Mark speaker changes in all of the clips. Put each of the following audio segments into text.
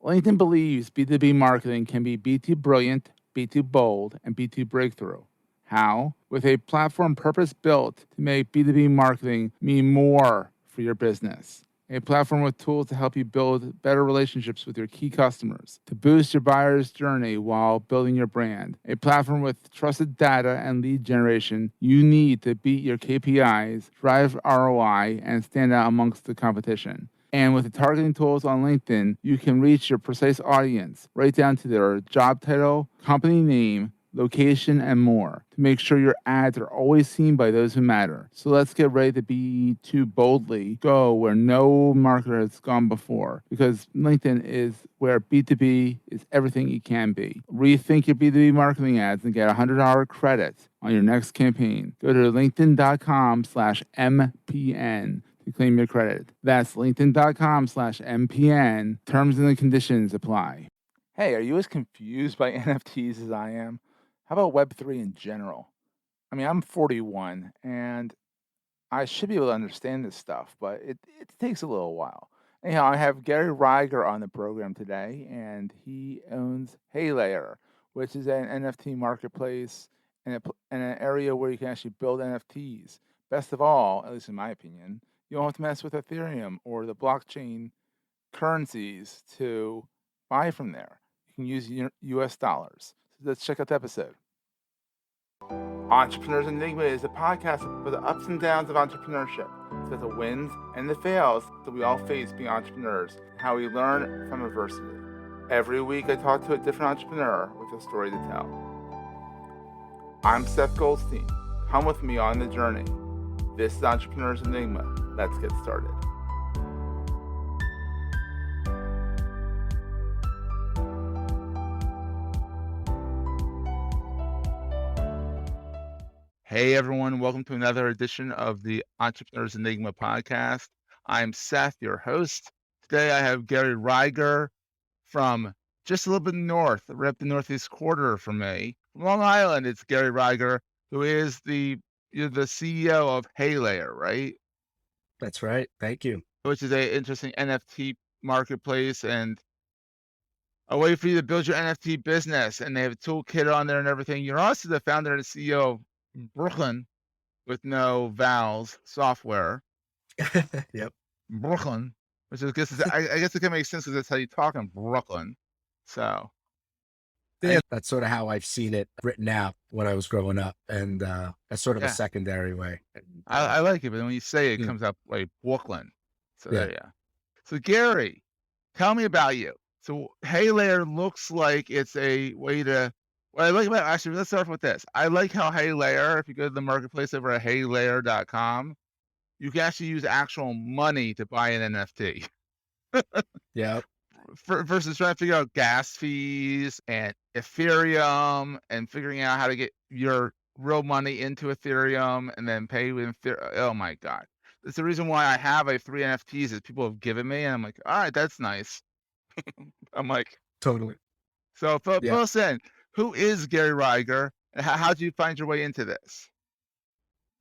Speaker 1: LinkedIn believes B2B marketing can be B2 brilliant, B2 bold, and B2 breakthrough. How? With a platform purpose-built to make B2B marketing mean more for your business. A platform with tools to help you build better relationships with your key customers, to boost your buyer's journey while building your brand. A platform with trusted data and lead generation you need to beat your KPIs, drive ROI, and stand out amongst the competition. And with the targeting tools on LinkedIn, you can reach your precise audience right down to their job title, company name, location, and more to make sure your ads are always seen by those who matter. So let's get ready to be too boldly go where no marketer has gone before, because LinkedIn is where B2B is everything it can be. Rethink your B2B marketing ads and get $100 credit on your next campaign. Go to linkedin.com/MPN to claim your credit. That's linkedin.com/MPN. Terms and conditions apply. Hey, are you as confused by NFTs as I am? How about Web3 in general? I mean, I'm 41 and I should be able to understand this stuff, but it takes a little while. Anyhow, I have Gary Reiger on the program today, and he owns Haylayer, which is an NFT marketplace and an area where you can actually build NFTs. Best of all, at least in my opinion, you don't have to mess with Ethereum or the blockchain currencies to buy from there. You can use US dollars. So let's check out the episode. Entrepreneurs Enigma is a podcast for the ups and downs of entrepreneurship. So the wins and the fails that we all face being entrepreneurs, and how we learn from adversity. Every week I talk to a different entrepreneur with a story to tell. I'm Seth Goldstein. Come with me on the journey. This is Entrepreneurs Enigma. Let's get started. Hey everyone, welcome to another edition of the Entrepreneurs Enigma podcast. I'm Seth, your host. Today I have Gary Reiger from just a little bit north, right up the northeast quarter from me. From Long Island, it's Gary Reiger, who is the CEO of Haylayer, right?
Speaker 2: That's right. Thank you.
Speaker 1: Which is an interesting NFT marketplace and a way for you to build your NFT business. And they have a toolkit on there and everything. You're also the founder and CEO of Brooklyn, with no vowels, software.
Speaker 2: Yep.
Speaker 1: Brooklyn, which I guess it can make sense because that's how you talk in Brooklyn. So
Speaker 2: Yeah, that's sort of how I've seen it written out when I was growing up, and that's sort of a secondary way.
Speaker 1: I like it, but when you say it, it comes up like Brooklyn. So yeah. So Gary, tell me about you. So Haylayer looks like it's a way to. What I like about actually, let's start with this. I like how Haylayer, if you go to the marketplace over at haylayer.com, you can actually use actual money to buy an NFT.
Speaker 2: Yeah.
Speaker 1: Versus trying to figure out gas fees and Ethereum and figuring out how to get your real money into Ethereum and then pay with Ethereum. Oh my God. That's the reason why I have 3 NFTs that people have given me. And I'm like, all right, that's nice. I'm like,
Speaker 2: totally.
Speaker 1: So fill us in. Who is Gary Reiger and how did you find your way into this?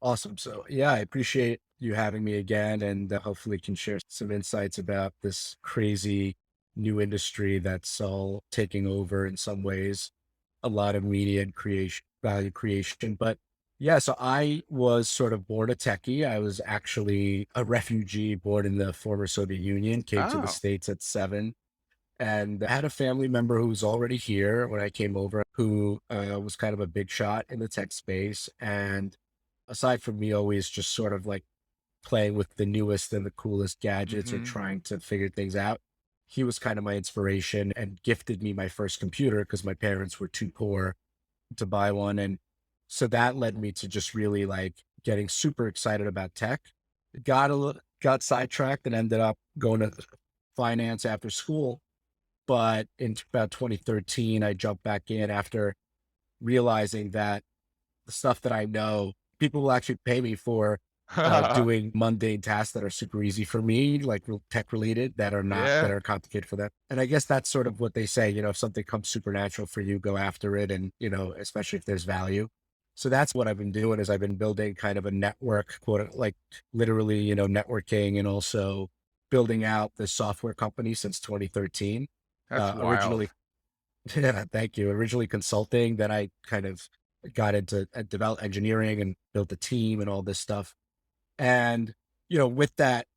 Speaker 2: Awesome. So I appreciate you having me again, and hopefully can share some insights about this crazy new industry that's all taking over in some ways, a lot of media and value creation. But so I was sort of born a techie. I was actually a refugee born in the former Soviet Union, came to the States at 7. And I had a family member who was already here when I came over, who was kind of a big shot in the tech space. And aside from me always just sort of like playing with the newest and the coolest gadgets or trying to figure things out, he was kind of my inspiration and gifted me my first computer because my parents were too poor to buy one. And so that led me to just really like getting super excited about tech. Got sidetracked and ended up going to finance after school. But in about 2013, I jumped back in after realizing that the stuff that I know, people will actually pay me for doing mundane tasks that are super easy for me, like tech related, that are not, that are complicated for them. And I guess that's sort of what they say, if something comes supernatural for you, go after it. And, especially if there's value. So that's what I've been doing is I've been building kind of a network, like literally, networking, and also building out this software company since 2013.
Speaker 1: That's wild.
Speaker 2: Originally, yeah, thank you. Originally consulting, then I kind of got into develop engineering and built a team and all this stuff. And, with that,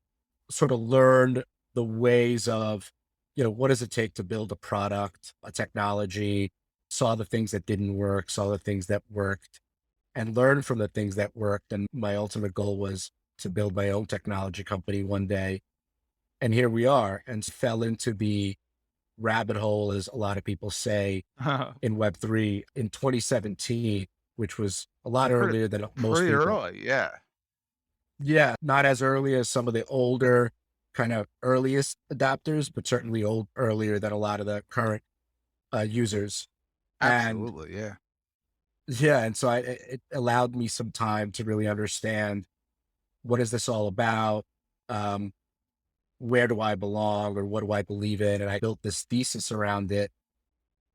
Speaker 2: sort of learned the ways of, what does it take to build a product, a technology, saw the things that didn't work, saw the things that worked, and learned from the things that worked. And my ultimate goal was to build my own technology company one day. And here we are, and fell into the rabbit hole, as a lot of people say, in Web3 in 2017, which was a lot
Speaker 1: pretty,
Speaker 2: earlier than most
Speaker 1: pretty
Speaker 2: people.
Speaker 1: early. Yeah.
Speaker 2: Yeah, not as early as some of the older kind of earliest adapters, but certainly earlier than a lot of the current users. And
Speaker 1: Absolutely. Yeah.
Speaker 2: yeah, and so it allowed me some time to really understand, what is this all about? Um, where do I belong, or what do I believe in? And I built this thesis around it.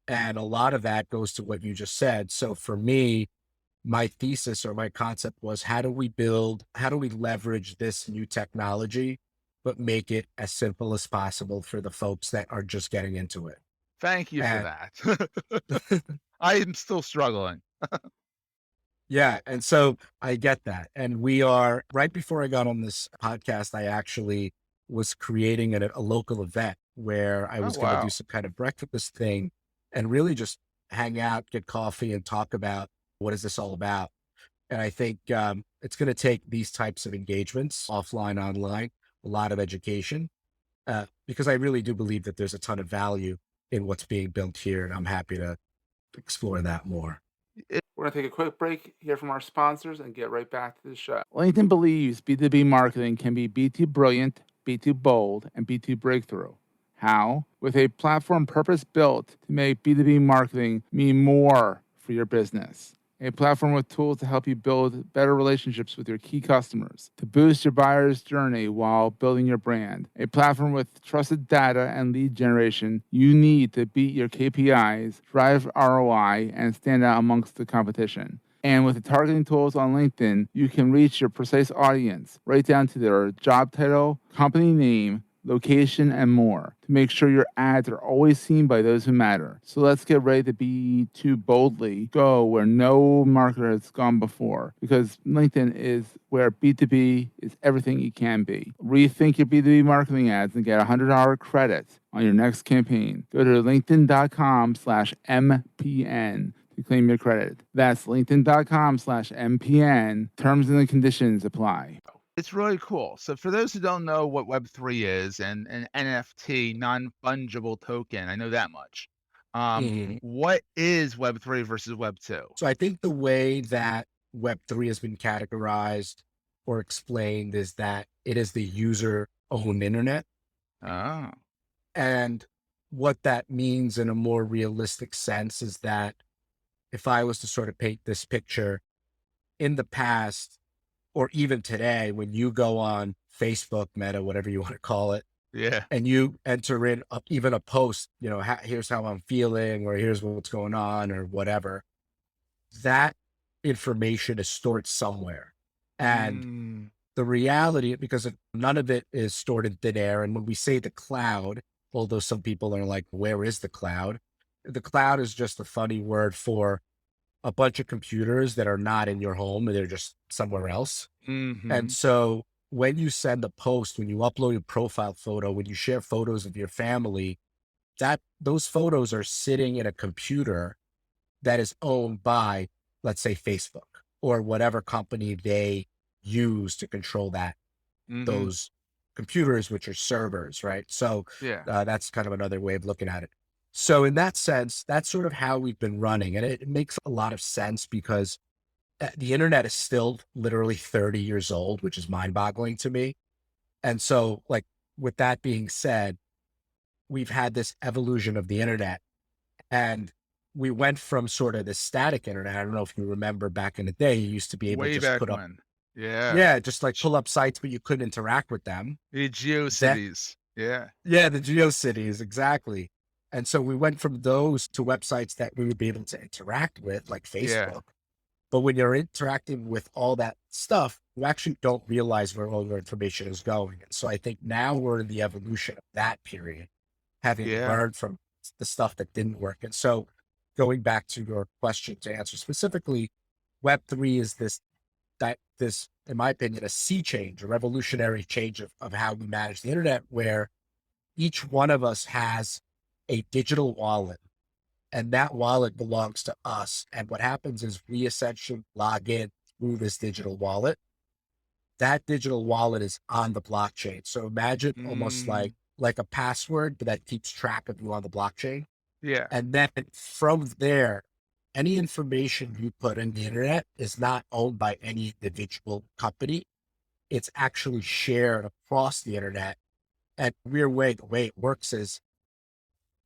Speaker 2: And a lot of that goes to what you just said. So for me, my thesis or my concept was, how do we leverage this new technology, but make it as simple as possible for the folks that are just getting into it.
Speaker 1: Thank you for
Speaker 2: And
Speaker 1: that. I am still struggling.
Speaker 2: yeah, and so I get that. And we are, right before I got on this podcast, I actually was creating a local event where I
Speaker 1: Oh,
Speaker 2: was going to do
Speaker 1: wow.
Speaker 2: some kind of breakfast thing and really just hang out, get coffee, and talk about, what is this all about. And I think it's going to take these types of engagements, offline, online, a lot of education, because I really do believe that there's a ton of value in what's being built here. And I'm happy to explore that more.
Speaker 1: We're going to take a quick break, hear from our sponsors, and get right back to the show. LinkedIn believes B2B marketing can be B2 brilliant, B2 bold, and B2 breakthrough. How? With a platform purpose built to make B2B marketing mean more for your business. A platform with tools to help you build better relationships with your key customers, to boost your buyer's journey while building your brand. A platform with trusted data and lead generation you need to beat your KPIs, drive ROI, and stand out amongst the competition. And with the targeting tools on LinkedIn, you can reach your precise audience right down to their job title, company name, location, and more to make sure your ads are always seen by those who matter. So let's get ready to be too boldly go where no marketer has gone before, because LinkedIn is where B2B is everything it can be. Rethink your B2B marketing ads and get $100 credit on your next campaign. Go to linkedin.com/MPN to claim your credit. That's linkedin.com/MPN. Terms and conditions apply. It's really cool. So for those who don't know what Web3 is, and an NFT, non-fungible token, I know that much.
Speaker 2: Mhm.
Speaker 1: What is Web3 versus Web2?
Speaker 2: So I think the way that Web3 has been categorized or explained is that it is the user owned internet.
Speaker 1: Oh,
Speaker 2: And what that means in a more realistic sense is that, if I was to sort of paint this picture, in the past, or even today, when you go on Facebook, Meta, whatever you want to call it,
Speaker 1: yeah.
Speaker 2: and you enter in even a post, here's how I'm feeling, or here's what's going on, or whatever, that information is stored somewhere. And
Speaker 1: Mm,
Speaker 2: the reality, because none of it is stored in thin air. And when we say the cloud, although some people are like, where is the cloud? The cloud is just a funny word for a bunch of computers that are not in your home and they're just somewhere else. And
Speaker 1: mm-hmm.
Speaker 2: so when you send a post, when you upload a profile photo, when you share photos of your family, that those photos are sitting in a computer that is owned by, let's say, Facebook or whatever company they use to control
Speaker 1: Mm-hmm.
Speaker 2: those computers, which are servers, right? So
Speaker 1: Yeah.
Speaker 2: that's kind of another way of looking at it. So in that sense, that's sort of how we've been running. And it makes a lot of sense because the internet is still literally 30 years old, which is mind boggling to me. And so, like, with that being said, we've had this evolution of the internet, and we went from sort of the static internet. I don't know if you remember back in the day, you used to be able to
Speaker 1: Way
Speaker 2: just
Speaker 1: back
Speaker 2: put up,
Speaker 1: when. Yeah.
Speaker 2: yeah, just like pull up sites, but you couldn't interact with them.
Speaker 1: The
Speaker 2: That,
Speaker 1: GeoCities. Yeah.
Speaker 2: yeah, the GeoCities, exactly. And so we went from those to websites that we would be able to interact with, like
Speaker 1: Yeah.
Speaker 2: Facebook. But when you're interacting with all that stuff, you actually don't realize where all your information is going. And so I think now we're in the evolution of that period, having
Speaker 1: Yeah.
Speaker 2: learned from the stuff that didn't work. And so going back to your question to answer specifically, Web3 is this, in my opinion, a sea change, a revolutionary change of how we manage the internet, where each one of us has a digital wallet, and that wallet belongs to us. And what happens is we essentially log in through this digital wallet. That digital wallet is on the blockchain. So imagine almost
Speaker 1: Mm,
Speaker 2: like a password, but that keeps track of you on the blockchain.
Speaker 1: yeah.
Speaker 2: And then from there, any information you put in the internet is not owned by any individual company. It's actually shared across the internet. And weird way, the way it works is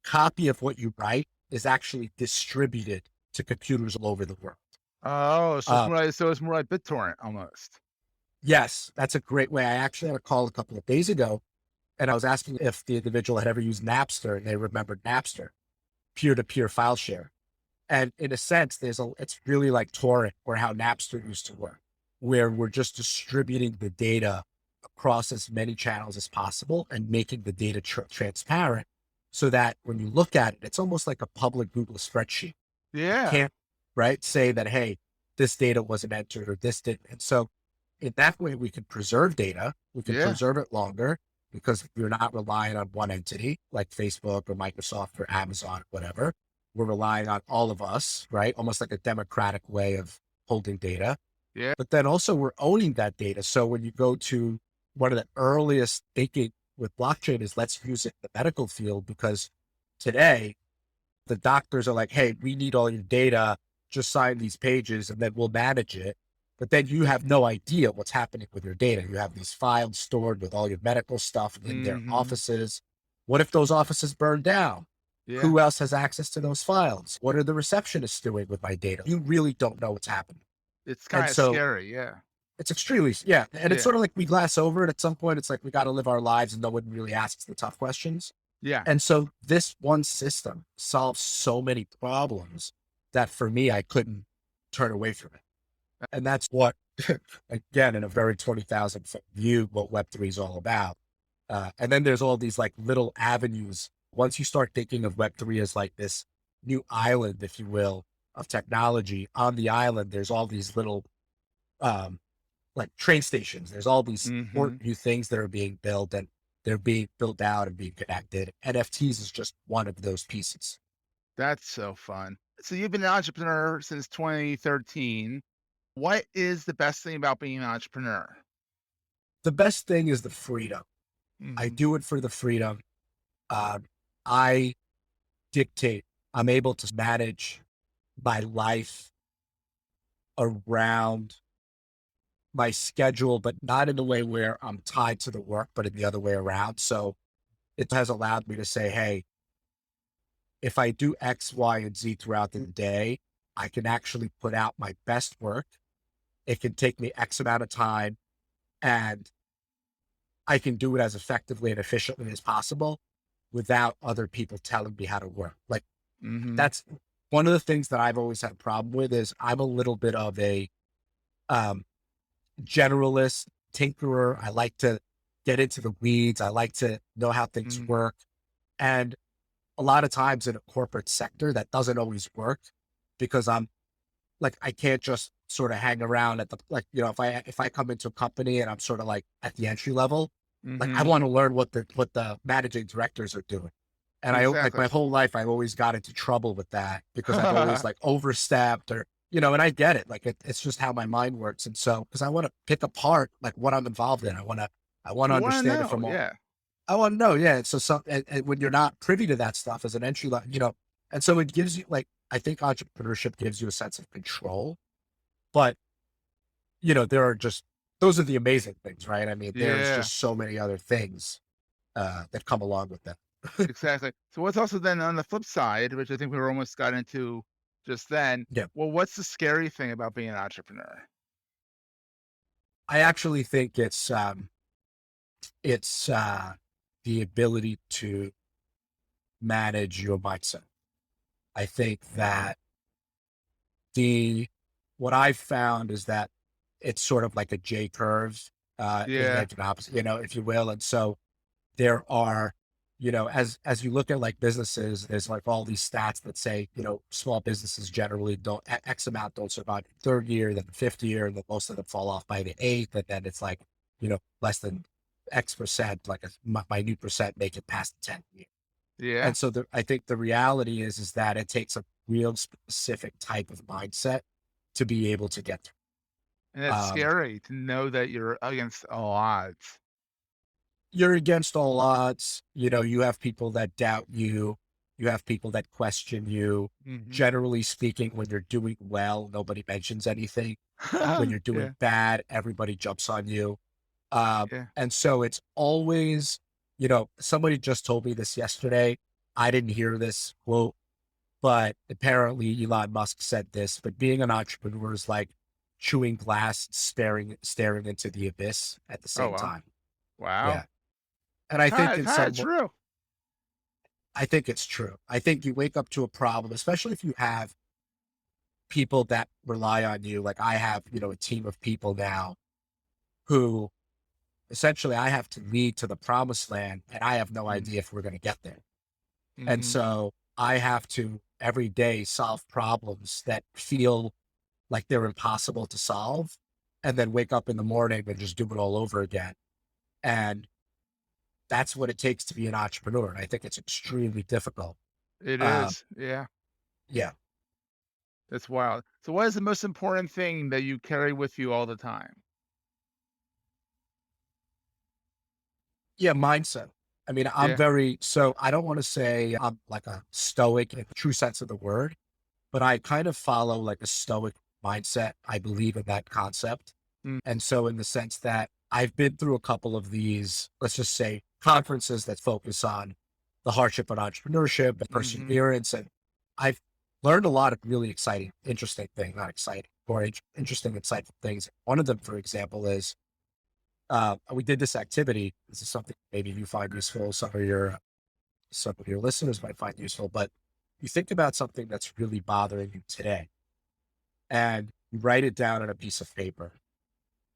Speaker 2: copy of what you write is actually distributed to computers all over the world.
Speaker 1: Oh,
Speaker 2: Uh,
Speaker 1: so it's more like BitTorrent almost.
Speaker 2: yes, that's a great way. I actually had a call a couple of days ago, and I was asking if the individual had ever used Napster, and they remembered Napster, peer-to-peer file share. And in a sense, it's really like torrent, or how Napster used to work, where we're just distributing the data across as many channels as possible and making the data transparent, so that when you look at it, it's almost like a public Google spreadsheet. You
Speaker 1: Yeah.
Speaker 2: can't, right, say that, hey, this data wasn't entered or this didn't. And so in that way, we can preserve data, we can
Speaker 1: Yeah.
Speaker 2: preserve it longer, because you're not relying on one entity like Facebook or Microsoft or Amazon, or whatever. We're relying on all of us, right? Almost like a democratic way of holding data.
Speaker 1: Yeah.
Speaker 2: But then also we're owning that data. So when you go to one of the earliest thinking with blockchain is, let's use it in the medical field, because today the doctors are like, hey, we need all your data, just sign these pages and then we'll manage it. But then you have no idea what's happening with your data. You have these files stored with all your medical stuff in their
Speaker 1: Mhm.
Speaker 2: offices. What if those offices burn down?
Speaker 1: Yeah.
Speaker 2: Who else has access to those files? What are the receptionists doing with my data? You really don't know what's happening.
Speaker 1: It's
Speaker 2: And
Speaker 1: kinda
Speaker 2: so
Speaker 1: scary, yeah.
Speaker 2: it's extremely, yeah. And it's
Speaker 1: Yeah.
Speaker 2: sort of like we glass over it at some point. It's like we got to live our lives and no one really asks the tough questions.
Speaker 1: Yeah.
Speaker 2: And so this one system solves so many problems that for me, I couldn't turn away from it. And that's what, again, in a very 20,000 foot view, what Web3 is all about. And then there's all these like little avenues. Once you start thinking of Web3 as like this new island, if you will, of technology, on the island, there's all these little, um, like train stations. There's all these
Speaker 1: Mhm.
Speaker 2: important new things that are being built, and they're being built out and being connected. NFTs is just one of those pieces.
Speaker 1: That's so fun. So you've been an entrepreneur since 2013. What is the best thing about being an entrepreneur?
Speaker 2: The best thing is the freedom. I
Speaker 1: Mhm.
Speaker 2: do it for the freedom. Um, I dictate. I'm able to manage my life around my schedule, but not in a way where I'm tied to the work, but in the other way around. So it has allowed me to say, hey, if I do X, Y, and Z throughout the day, I can actually put out my best work. It can take me X amount of time, and I can do it as effectively and efficiently as possible without other people telling me how to work. Like,
Speaker 1: Mhm.
Speaker 2: that's one of the things that I've always had a problem with. Is I'm a little bit of a um, generalist tinkerer. I like to get into the weeds. I like to know how things
Speaker 1: Mhm.
Speaker 2: work. And a lot of times in a corporate sector, that doesn't always work, because I'm like, I can't just sort of hang around at the, like, if I come into a company and I'm sort of like at the entry level, like I
Speaker 1: Mhm.
Speaker 2: want to learn what the managing directors are doing. And I, like,
Speaker 1: Exactly.
Speaker 2: my whole life, I've always got into trouble with that, because I've always like overstepped, or, and I get it. Like it's just how my mind works. And so, cause I want to pick apart like what I'm involved in. I want to
Speaker 1: You wanna
Speaker 2: understand it
Speaker 1: know,
Speaker 2: from all,
Speaker 1: yeah.
Speaker 2: I want to know. Yeah. So and when you're not privy to that stuff as an entry level, and so it gives you, like, I think entrepreneurship gives you a sense of control, but there are just, those are the amazing things, right? I mean, there's
Speaker 1: Yeah,
Speaker 2: just so many other things, that come along with that.
Speaker 1: exactly. So what's also then on the flip side, which I think we were almost got into just then,
Speaker 2: Yeah.
Speaker 1: well, what's the scary thing about being an entrepreneur?
Speaker 2: I actually think it's the ability to manage your mindset. I think that the what I've found is that it's sort of like a J curve, in
Speaker 1: Yeah.
Speaker 2: like an opposite, if you will. And so there are, as you look at like businesses, there's like all these stats that say, small businesses generally don't X amount don't survive the third year, then the fifth year, and then most of them fall off by the eighth. And then it's like, less than X percent, like a minute percent make it past the 10th year.
Speaker 1: Yeah.
Speaker 2: And so I think the reality is that it takes a real specific type of mindset to be able to get through.
Speaker 1: And it's
Speaker 2: Um,
Speaker 1: scary to know that you're against all odds.
Speaker 2: you're against all odds. You have people that doubt you. You have people that question you.
Speaker 1: Mhm.
Speaker 2: Generally speaking, when you're doing well, nobody mentions anything. When you're doing
Speaker 1: Yeah,
Speaker 2: bad, everybody jumps on you.
Speaker 1: yeah.
Speaker 2: And so it's always, somebody just told me this yesterday. I didn't hear this quote, but apparently Elon Musk said this, but being an entrepreneur is like chewing glass, staring into the abyss at the
Speaker 1: Oh,
Speaker 2: same
Speaker 1: wow.
Speaker 2: time.
Speaker 1: Wow.
Speaker 2: Yeah. And I think
Speaker 1: Kinda true.
Speaker 2: I think it's true. I think you wake up to a problem, especially if you have people that rely on you. Like I have, a team of people now who essentially I have to lead to the promised land and I have no
Speaker 1: Mm,
Speaker 2: idea if we're going to get there. And
Speaker 1: mhm.
Speaker 2: so I have to every day solve problems that feel like they're impossible to solve and then wake up in the morning and just do it all over again. And that's what it takes to be an entrepreneur. And I think it's extremely difficult.
Speaker 1: It
Speaker 2: Um,
Speaker 1: is, yeah.
Speaker 2: yeah.
Speaker 1: That's wild. So what is the most important thing that you carry with you all the time?
Speaker 2: Yeah, mindset. I mean,
Speaker 1: Yeah.
Speaker 2: so I don't want to say I'm like a stoic in the true sense of the word, but I kind of follow like a stoic mindset. I believe in that concept.
Speaker 1: Mm,
Speaker 2: And so in the sense that I've been through a couple of these, let's just say conferences that focus on the hardship of entrepreneurship and
Speaker 1: mhm,
Speaker 2: perseverance. And I've learned a lot of really exciting, interesting things, not exciting, or interesting, insightful things. One of them, for example, is we did this activity. This is something maybe you find useful. Some of your listeners might find useful, but you think about something that's really bothering you today and you write it down on a piece of paper.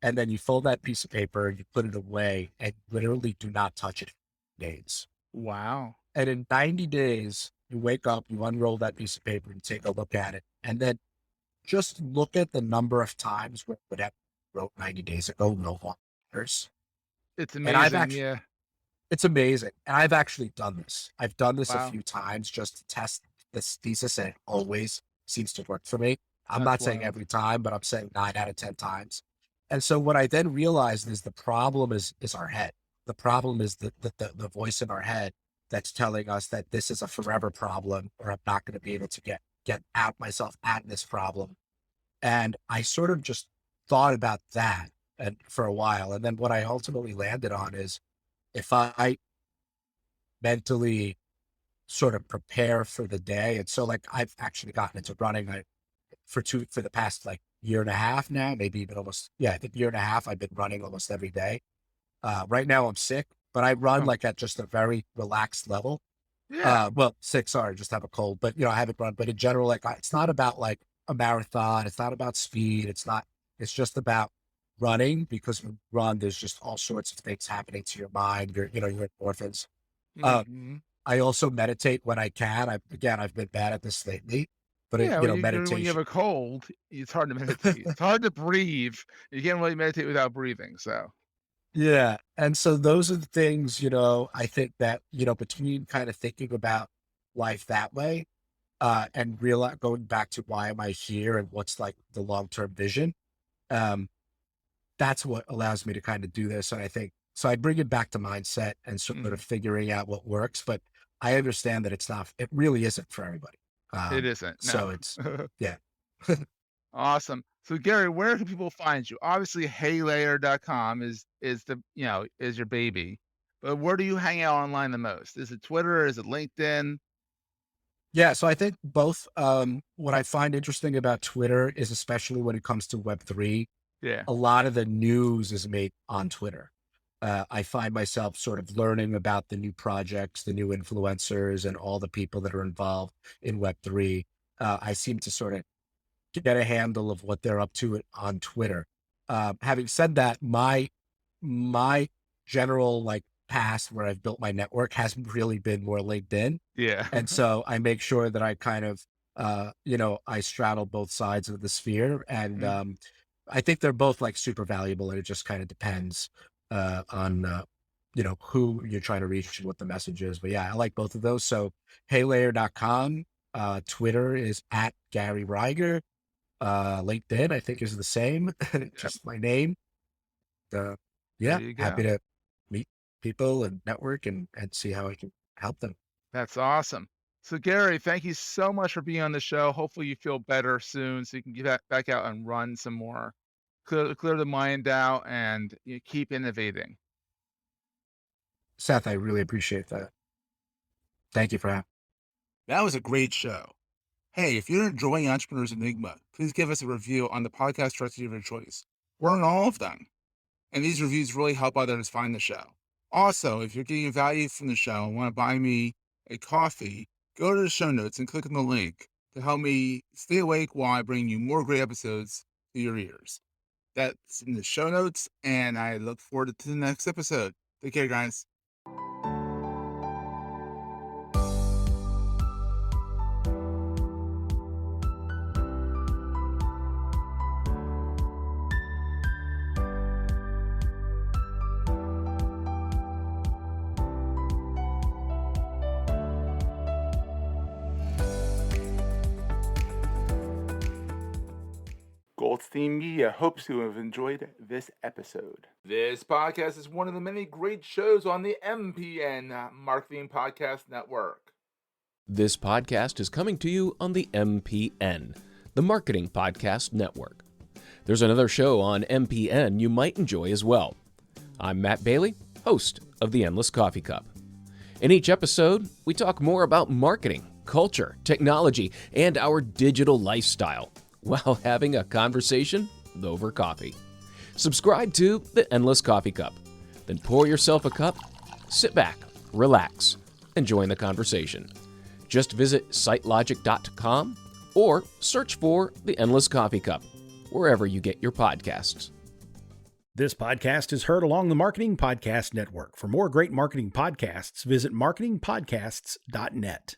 Speaker 2: And then you fold that piece of paper and you put it away and literally do not touch it for days.
Speaker 1: wow.
Speaker 2: And in 90 days, you wake up, you unroll that piece of paper and take a look at it. And then just look at the number of times where whatever you wrote 90 days ago no longer matters.
Speaker 1: It's
Speaker 2: And I've
Speaker 1: amazing,
Speaker 2: actually
Speaker 1: yeah.
Speaker 2: It's amazing. And I've actually done this. I've done this a
Speaker 1: Wow.
Speaker 2: few times just to test this thesis, and it always seems to work for me. I'm
Speaker 1: That's
Speaker 2: not saying
Speaker 1: wild.
Speaker 2: every time, but I'm saying 9 out of 10 times. And so what I then realized is the problem is our head. The problem is the voice in our head that's telling us that this is a forever problem, or I'm not going to be able to get out myself at this problem. And I sort of just thought about that and for a while. And then what I ultimately landed on is if I mentally sort of prepare for the day. And so like I've actually gotten into running for the past like year and a half now, maybe even almost, yeah, I think year and a half I've been running almost every day. Right now I'm sick, but I run
Speaker 1: Oh,
Speaker 2: like at just a very relaxed level.
Speaker 1: yeah.
Speaker 2: Well, sick, sorry, just have a cold, but I haven't run, but in general, like it's not about like a marathon. It's not about speed. It's just about running because when you run, there's just all sorts of things happening to your mind, your endorphins. Uh,
Speaker 1: Mhm.
Speaker 2: I also meditate when I can. I've been bad at this lately, but
Speaker 1: Yeah, when you have
Speaker 2: meditation.
Speaker 1: a cold, it's hard to meditate. It's hard to breathe. You can't really meditate without breathing, so
Speaker 2: Yeah. And so those are the things, I think that, between kind of thinking about life that way, and going back to why am I here and what's like the long-term vision. Um, that's what allows me to kind of do this. And I think, so I bring it back to mindset and sort of
Speaker 1: mhm.
Speaker 2: figuring out what works, but I understand that it really isn't for everybody.
Speaker 1: It isn't,
Speaker 2: So
Speaker 1: no.
Speaker 2: it's, yeah.
Speaker 1: Awesome. So Gary, where can people find you? Obviously, heylayer.com is is your baby. But where do you hang out online the most? Is it Twitter? Is it LinkedIn?
Speaker 2: Yeah, so I think both. What I find interesting about Twitter is especially when it comes to Web3,
Speaker 1: Yeah.
Speaker 2: a lot of the news is made on Twitter. I find myself sort of learning about the new projects, the new influencers, and all the people that are involved in Web3. I seem to sort of get a handle of what they're up to on Twitter. Having said that, my general like past where I've built my network has really been more LinkedIn.
Speaker 1: Yeah.
Speaker 2: And so I make sure that I kind of, I straddle both sides of the sphere. And
Speaker 1: Mm,
Speaker 2: I think they're both like super valuable. And it just kind of depends on who you're trying to reach and what the message is. But yeah, I like both of those. So heylayer.com, Twitter is at Gary Reiger. LinkedIn, I think, is the same,
Speaker 1: yep.
Speaker 2: just my name. Uh,
Speaker 1: There
Speaker 2: yeah,
Speaker 1: you
Speaker 2: happy
Speaker 1: go.
Speaker 2: to meet people and network and see how I can help them.
Speaker 1: That's awesome. So, Gary, thank you so much for being on the show. Hopefully, you feel better soon so you can get back out and run some more. Clear the mind out and keep innovating.
Speaker 2: Seth, I really appreciate that. Thank you for having.
Speaker 1: That was a great show. Hey, if you're enjoying Entrepreneurs Enigma, please give us a review on the podcast directory of your choice. We're on all of them, and these reviews really help others find the show. Also, if you're getting value from the show and want to buy me a coffee, go to the show notes and click on the link to help me stay awake while I bring you more great episodes to your ears. That's in the show notes, and I look forward to the next episode. Take care, guys. Goldstein Media hopes you have enjoyed this episode. This podcast is one of the many great shows on the MPN Marketing Podcast Network.
Speaker 3: This podcast is coming to you on the MPN, the Marketing Podcast Network. There's another show on MPN you might enjoy as well. I'm Matt Bailey, host of The Endless Coffee Cup. In each episode, we talk more about marketing, culture, technology, and our digital lifestyle while having a conversation over coffee. Subscribe to The Endless Coffee Cup. Then pour yourself a cup, sit back, relax, and join the conversation. Just visit sitelogic.com or search for The Endless Coffee Cup wherever you get your podcasts.
Speaker 4: This podcast is heard along the Marketing Podcast Network. For more great marketing podcasts, visit marketingpodcasts.net.